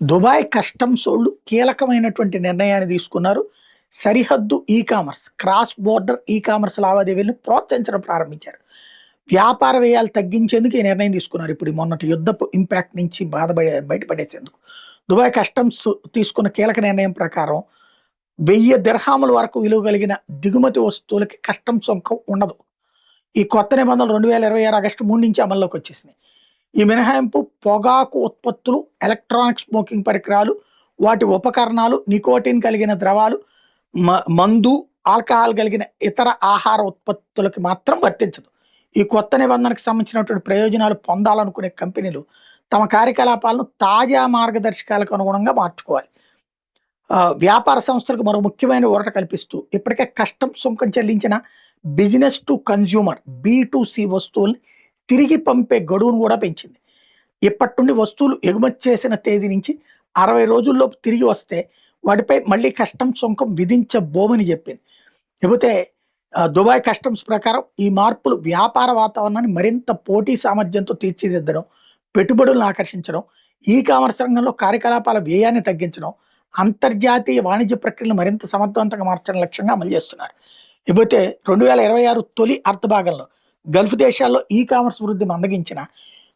Dubai customs వాళ్ళు కీలకమైనటువంటి నిర్ణయాన్ని తీసుకున్నారు. సరిహద్దు కామర్స్, క్రాస్ బోర్డర్ కామర్స్ లావాదేవీలను ప్రోత్సహించడం ప్రారంభించారు. వ్యాపార వ్యయాలు తగ్గించేందుకు ఈ నిర్ణయం తీసుకున్నారు. ఇప్పుడు ఈ మొన్నటి యుద్ధపు ఇంపాక్ట్ నుంచి బయటపడేసేందుకు దుబాయ్ కస్టమ్స్ తీసుకున్న కీలక నిర్ణయం ప్రకారం 1000 దిర్హాముల వరకు విలువ కలిగిన దిగుమతి వస్తువులకి కస్టమ్స్ సుంకం ఉండదు. ఈ కొత్త నిబంధనలు 2026 ఆగస్టు 3 నుంచి అమల్లోకి వచ్చేసినాయి. ఈ మినహాయింపు పొగాకు ఉత్పత్తులు, ఎలక్ట్రానిక్ స్మోకింగ్ పరికరాలు, వాటి ఉపకరణాలు, నికోటిన్ కలిగిన ద్రవాలు, మందు, ఆల్కహాల్ కలిగిన ఇతర ఆహార ఉత్పత్తులకి మాత్రం వర్తించదు. ఈ కొత్త నిబంధనకు సంబంధించినటువంటి ప్రయోజనాలు పొందాలనుకునే కంపెనీలు తమ కార్యకలాపాలను తాజా మార్గదర్శకాలకు అనుగుణంగా మార్చుకోవాలి. వ్యాపార సంస్థలకు మరో ముఖ్యమైన ఊరట కల్పిస్తూ ఇప్పటికే కస్టమ్స్ సుంకం చెల్లించిన బిజినెస్ టు కన్జ్యూమర్ B2C వస్తువుల్ని తిరిగి పంపే గడువును కూడా పెంచింది. ఇప్పటి నుండి వస్తువులు ఎగుమతి చేసిన తేదీ నుంచి 60 రోజుల్లోపు తిరిగి వస్తే వాటిపై మళ్ళీ కస్టమ్స్ సుంకం విధించబోమని చెప్పింది. లేకపోతే దుబాయ్ కస్టమ్స్ ప్రకారం ఈ మార్పులు వ్యాపార వాతావరణాన్ని మరింత పోటీ సామర్థ్యంతో తీర్చిదిద్దడం, పెట్టుబడులను ఆకర్షించడం, కామర్స్ రంగంలో కార్యకలాపాల వ్యయాన్ని తగ్గించడం, అంతర్జాతీయ వాణిజ్య ప్రక్రియను మరింత సమర్థవంతంగా మార్చడం లక్ష్యంగా అమలు చేస్తున్నారు. లేకపోతే 2026 తొలి అర్ధభాగంలో గల్ఫ్ దేశాల్లో కామర్స్ వృద్ధి మందగించిన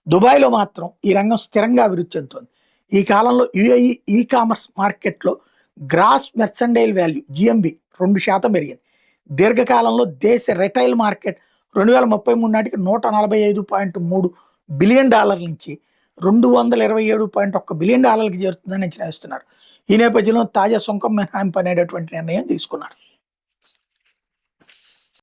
దుబాయ్లో మాత్రం ఈ రంగం స్థిరంగా అభివృద్ధి చెందుతుంది. ఈ కాలంలో UAE కామర్స్ మార్కెట్లో గ్రాస్ మెర్సండైల్ వాల్యూ GMV 2% పెరిగింది. దీర్ఘకాలంలో దేశ రిటైల్ మార్కెట్ 2033 నాటికి $145.3 బిలియన్ నుంచి $227.1 బిలియన్ చేరుతుందని అంచనా వేస్తున్నారు. ఈ నేపథ్యంలో తాజా సుంకం మినహాయింపు అనేటటువంటి నిర్ణయం తీసుకున్నారు.